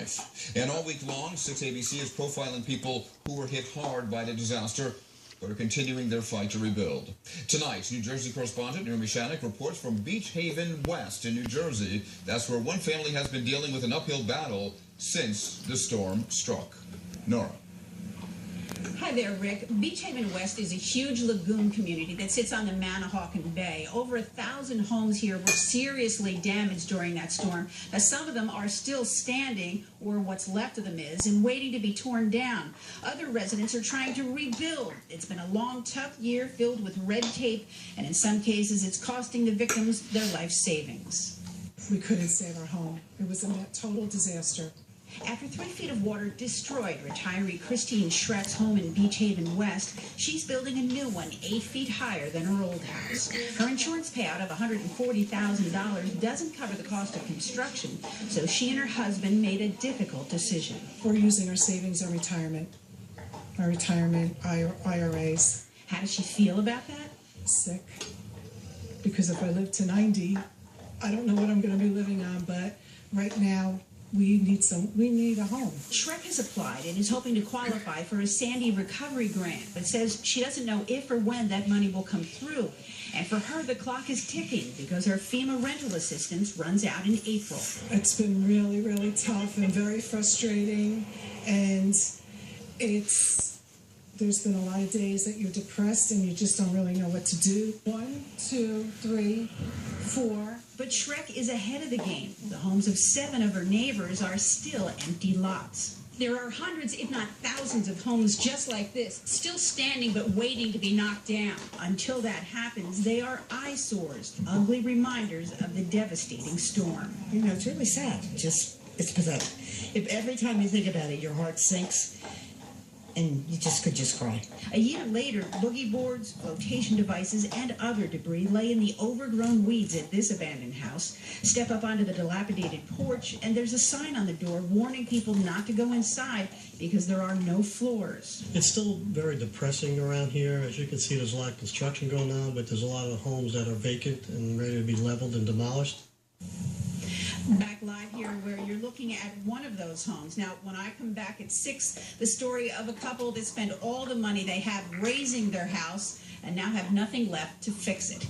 tonight. And all week long, 6ABC is profiling people who were hit hard by the disaster but are continuing their fight to rebuild. Tonight, New Jersey correspondent Naomi Shannock reports from Beach Haven West in New Jersey. That's where one family has been dealing with an uphill battle since the storm struck. Nora. Hi there, Rick. Beach Haven West is a huge lagoon community that sits on the Manahawkin Bay. Over 1,000 homes here were seriously damaged during that storm. Now, some of them are still standing, or what's left of them is, and waiting to be torn down. Other residents are trying to rebuild. It's been a long, tough year filled with red tape, and in some cases, it's costing the victims their life savings. We couldn't save our home. It was a total disaster. After 3 feet of water destroyed retiree Christine Schreck's home in Beach Haven West, she's building a new one 8 feet higher than her old house. Her insurance payout of $140,000 doesn't cover the cost of construction, so she and her husband made a difficult decision. We're using our savings on retirement, our retirement IRAs. How does she feel about that? Sick. Because if I live to 90, I don't know what I'm going to be living on, but right now, we need a home. Schreck has applied and is hoping to qualify for a Sandy recovery grant, but says she doesn't know if or when that money will come through. And for her, the clock is ticking because her FEMA rental assistance runs out in April. It's been really, really tough and very frustrating, and there's been a lot of days that you're depressed and you just don't really know what to do. 1, 2, 3, 4. But Schreck is ahead of the game. The homes of 7 of her neighbors are still empty lots. There are hundreds, if not thousands, of homes just like this, still standing but waiting to be knocked down. Until that happens, they are eyesores, ugly reminders of the devastating storm. You know, it's really sad. It's pathetic. If every time you think about it, your heart sinks, and you could just cry. A year later, boogie boards, flotation devices, and other debris lay in the overgrown weeds at this abandoned house. Step up onto the dilapidated porch, and there's a sign on the door warning people not to go inside because there are no floors. It's still very depressing around here. As you can see, there's a lot of construction going on, but there's a lot of homes that are vacant and ready to be leveled and demolished. Back live here where you're looking at one of those homes. Now, when I come back at 6, the story of a couple that spent all the money they had raising their house and now have nothing left to fix it.